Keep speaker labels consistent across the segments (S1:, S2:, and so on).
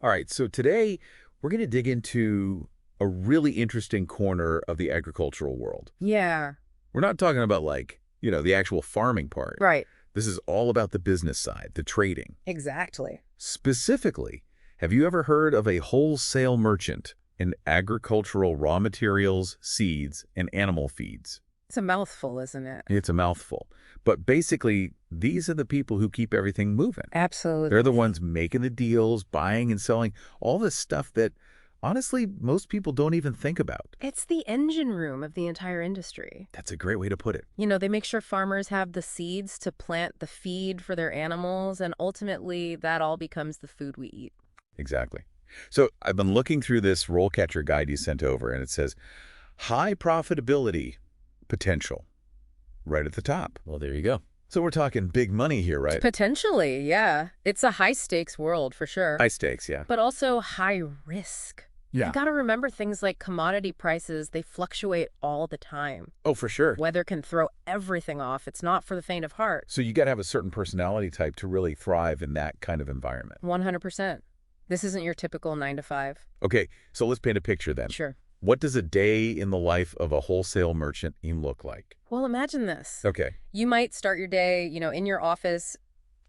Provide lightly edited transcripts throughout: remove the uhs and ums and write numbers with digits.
S1: All right, so today we're going to dig into a really interesting corner of the agricultural world.
S2: Yeah,
S1: We're not talking about the actual farming part.
S2: right.
S1: This is all about the business side, the trading.
S2: Exactly.
S1: Specifically, have you ever heard of a wholesale merchant in agricultural raw materials, seeds, and animal feeds?
S2: It's a mouthful, isn't it?
S1: It's a mouthful. But basically, these are the people who keep everything moving. They're the
S2: Absolutely.
S1: ones making the deals, buying and selling, all this stuff that, honestly, most people don't even think about.
S2: It's the engine room of the entire industry.
S1: That's a great way to put it.
S2: They make sure farmers have the seeds to plant the feed for their animals, and ultimately that all becomes the food we eat.
S1: Exactly. So I've been looking through this RoleCatcher guide you sent over, and it says high profitability potential right at the top.
S3: Well, there you go.
S1: So we're talking big money here, right?
S2: Potentially, yeah. It's a high-stakes world for sure,
S1: High stakes, yeah.
S2: but also high risk.
S3: Yeah.
S2: You got to remember things like commodity prices, they fluctuate all the time.
S1: Oh, for sure.
S2: Weather can throw everything off. It's not for the faint of heart.
S1: So you got to have a certain personality type to really thrive in that kind of environment.
S2: 100%. This isn't your typical 9 to 5.
S1: Okay, so let's paint a picture then.
S2: Sure.
S1: What does a day in the life of a wholesale merchant even look like?
S2: Well, imagine this.
S1: Okay.
S2: You might start your day, in your office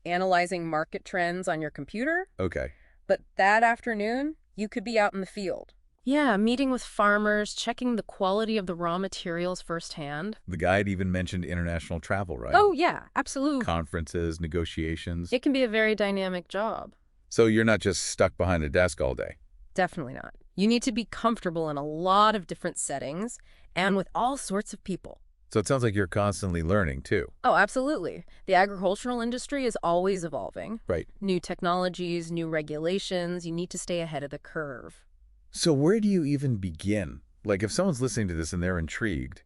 S2: analyzing market trends on your computer,
S1: Okay.
S2: but that afternoon, you could be out in the field. Yeah, meeting with farmers, checking the quality of the raw materials firsthand.
S1: The guide even mentioned international travel, right?
S2: Oh, yeah, absolutely.
S1: Conferences, negotiations.
S2: It can be a very dynamic job.
S1: So you're not just stuck behind a desk all day.
S2: Definitely not. You need to be comfortable in a lot of different settings and with all sorts of people.
S1: So it sounds like you're constantly learning, too.
S2: Oh, absolutely. The agricultural industry is always evolving.
S1: Right.
S2: New technologies, new regulations. You need to stay ahead of the curve.
S1: So where do you even begin? Like, if someone's listening to this and they're intrigued,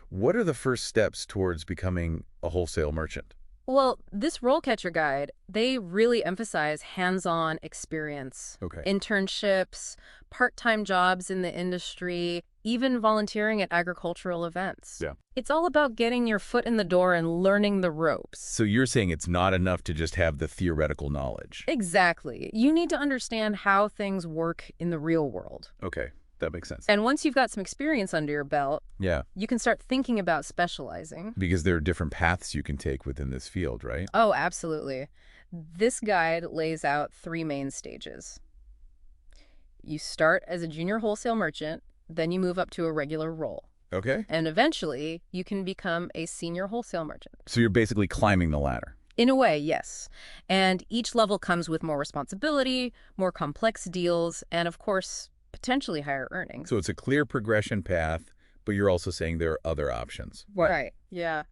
S1: what are the first steps towards becoming a wholesale merchant?
S2: Well, this RoleCatcher guide, they really emphasize hands-on experience.
S1: Okay.
S2: Internships, part-time jobs in the industry, even volunteering at agricultural events.
S1: Yeah.
S2: It's all about getting your foot in the door and learning the ropes.
S1: So you're saying it's not enough to just have the theoretical knowledge?
S2: Exactly. You need to understand how things work in the real world.
S1: Okay, that makes sense.
S2: And once you've got some experience under your belt,
S1: Yeah,
S2: you can start thinking about specializing.
S1: because there are different paths you can take within this field, right?
S2: Oh, absolutely. This guide lays out 3 main stages. You start as a junior wholesale merchant, then you move up to a regular role.
S1: Okay.
S2: And eventually, you can become a senior wholesale merchant.
S1: So you're basically climbing the ladder.
S2: In a way, yes. And each level comes with more responsibility, more complex deals, and of course, potentially higher earnings.
S1: So it's a clear progression path, but you're also saying there are other options.
S2: Right. Yeah.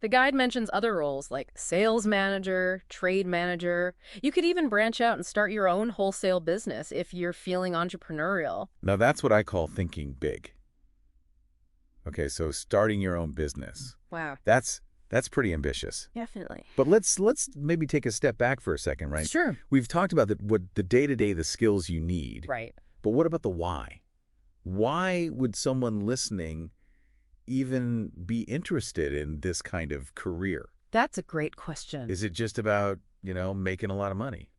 S2: The guide mentions other roles like sales manager, trade manager. You could even branch out and start your own wholesale business if you're feeling entrepreneurial.
S1: Now that's what I call thinking big. Okay, so starting your own business.
S2: Wow.
S1: That's pretty ambitious.
S2: Definitely.
S1: But let's maybe take a step back for a second, right?
S2: Sure.
S1: We've talked about what the day-to-day, the skills you need.
S2: Right.
S1: But what about the why? Why would someone listening even be interested in this kind of career?
S2: That's a great question.
S1: Is it just about, making a lot of money?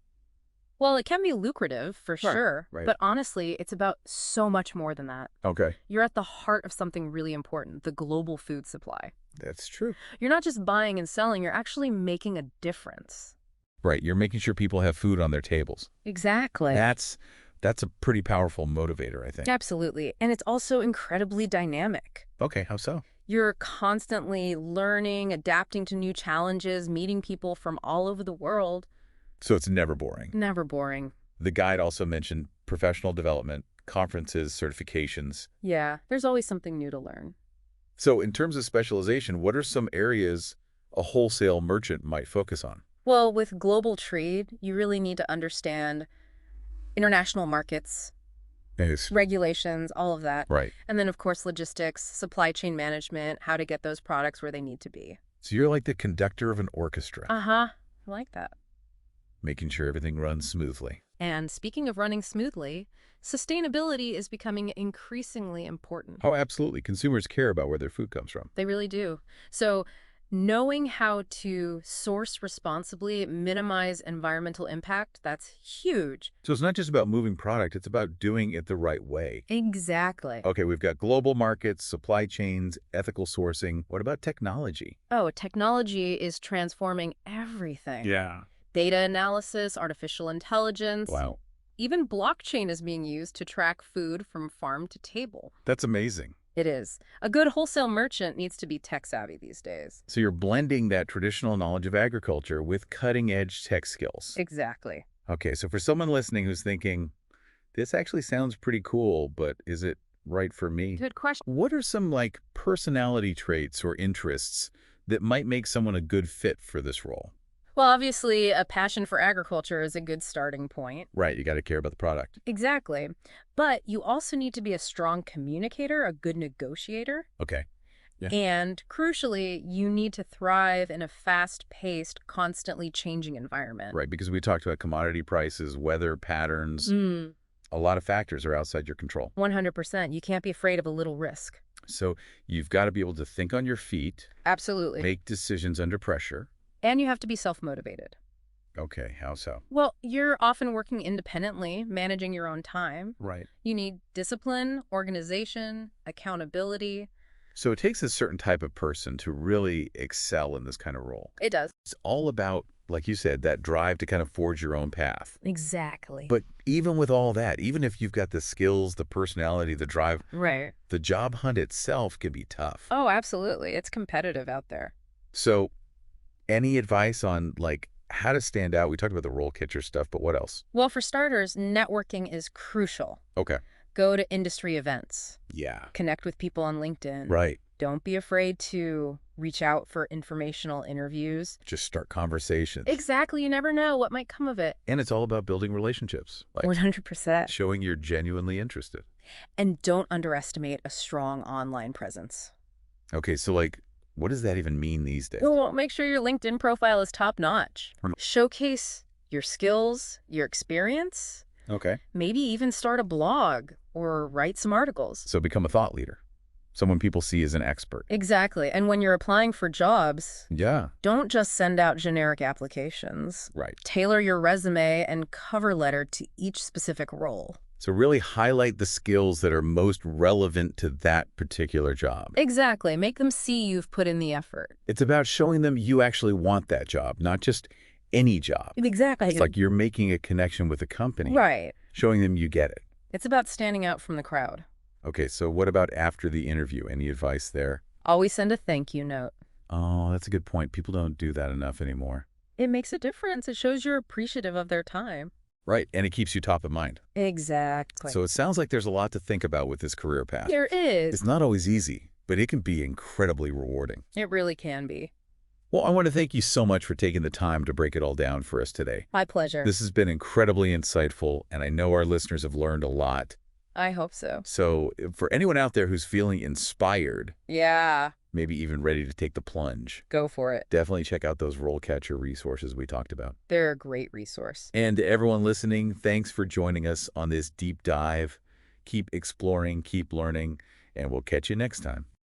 S2: Well, it can be lucrative for sure,
S1: right.
S2: but honestly, it's about so much more than that.
S1: Okay.
S2: You're at the heart of something really important, the global food supply.
S1: That's true.
S2: You're not just buying and selling, you're actually making a difference.
S1: Right. You're making sure people have food on their tables.
S2: Exactly.
S1: That's a pretty powerful motivator, I think.
S2: Absolutely. And it's also incredibly dynamic.
S1: Okay, how so?
S2: You're constantly learning, adapting to new challenges, meeting people from all over the world.
S1: So it's never boring.
S2: Never boring.
S1: The guide also mentioned professional development, conferences, certifications.
S2: Yeah, there's always something new to learn.
S1: So in terms of specialization, what are some areas a wholesale merchant might focus on?
S2: Well, with global trade, you really need to understand international markets,
S1: Yes.
S2: regulations, all of that.
S1: Right.
S2: And then, of course, logistics, supply chain management, how to get those products where they need to be.
S1: So you're like the conductor of an orchestra,
S2: Uh-huh. I like that.
S1: making sure everything runs smoothly.
S2: And speaking of running smoothly, sustainability is becoming increasingly important.
S1: Oh, absolutely. Consumers care about where their food comes from.
S2: They really do. So Knowing how to source responsibly, minimize environmental impact, that's huge.
S1: So it's not just about moving product, it's about doing it the right way.
S2: Exactly.
S1: Okay, we've got global markets, supply chains, ethical sourcing. What about technology?
S2: Oh, technology is transforming everything.
S1: Yeah.
S2: Data analysis, artificial intelligence,
S1: Wow,
S2: even blockchain is being used to track food from farm to table.
S1: that's amazing.
S2: It is. A good wholesale merchant needs to be tech savvy these days.
S1: So you're blending that traditional knowledge of agriculture with cutting-edge tech skills.
S2: Exactly.
S1: Okay, so for someone listening who's thinking, this actually sounds pretty cool, but is it right for me?
S2: Good question.
S1: What are some like personality traits or interests that might make someone a good fit for this role?
S2: Well, obviously, a passion for agriculture is a good starting point.
S1: Right, you got to care about the product.
S2: Exactly. But you also need to be a strong communicator, a good negotiator.
S1: Okay. Yeah.
S2: And crucially, you need to thrive in a fast-paced, constantly changing environment.
S1: Right, because we talked about commodity prices, weather patterns.
S2: Mm,
S1: A lot of factors are outside your control.
S2: 100%. You can't be afraid of a little risk.
S1: So you've got to be able to think on your feet,
S2: Absolutely.
S1: make decisions under pressure.
S2: And you have to be self-motivated.
S1: Okay, how so?
S2: Well, you're often working independently, managing your own time.
S1: Right.
S2: You need discipline, organization, accountability.
S1: So it takes a certain type of person to really excel in this kind of role.
S2: It does.
S1: It's all about, like you said, that drive to kind of forge your own path.
S2: Exactly.
S1: But even with all that, even if you've got the skills, the personality, the drive,
S2: Right.
S1: the job hunt itself can be tough.
S2: Oh, absolutely. It's competitive out there.
S1: So any advice on like how to stand out? We talked about the role catcher stuff, but what else?
S2: Well, for starters, networking is crucial.
S1: Okay.
S2: Go to industry events.
S1: Yeah.
S2: Connect with people on LinkedIn.
S1: Right.
S2: Don't be afraid to reach out for informational interviews.
S1: Just start conversations.
S2: Exactly. You never know what might come of it.
S1: And it's all about building relationships, like
S2: 100%.
S1: showing you're genuinely interested.
S2: And don't underestimate a strong online presence.
S1: Okay, so like, what does that even mean these days?
S2: Well, make sure your LinkedIn profile is top-notch. Showcase your skills, your experience.
S1: Okay.
S2: Maybe even start a blog or write some articles.
S1: So become a thought leader, someone people see as an expert.
S2: Exactly. And when you're applying for jobs,
S1: Yeah.
S2: don't just send out generic applications.
S1: Right.
S2: Tailor your resume and cover letter to each specific role.
S1: So really highlight the skills that are most relevant to that particular job.
S2: Exactly. Make them see you've put in the effort.
S1: It's about showing them you actually want that job, not just any job.
S2: Exactly.
S1: It's like you're making a connection with the company.
S2: Right.
S1: Showing them you get it.
S2: It's about standing out from the crowd.
S1: Okay, so what about after the interview? Any advice there?
S2: Always send a thank you note.
S1: Oh, that's a good point. People don't do that enough anymore.
S2: It makes a difference. It shows you're appreciative of their time.
S1: Right, and it keeps you top of mind.
S2: Exactly.
S1: So it sounds like there's a lot to think about with this career path.
S2: There is.
S1: It's not always easy, but it can be incredibly rewarding.
S2: It really can be.
S1: Well, I want to thank you so much for taking the time to break it all down for us today.
S2: My pleasure.
S1: This has been incredibly insightful, and I know our listeners have learned a lot.
S2: I hope so.
S1: So for anyone out there who's feeling inspired,
S2: Yeah.
S1: maybe even ready to take the plunge,
S2: Go for it.
S1: definitely check out those RoleCatcher resources we talked about.
S2: They're a great resource.
S1: And to everyone listening, thanks for joining us on this deep dive. Keep exploring, keep learning, and we'll catch you next time.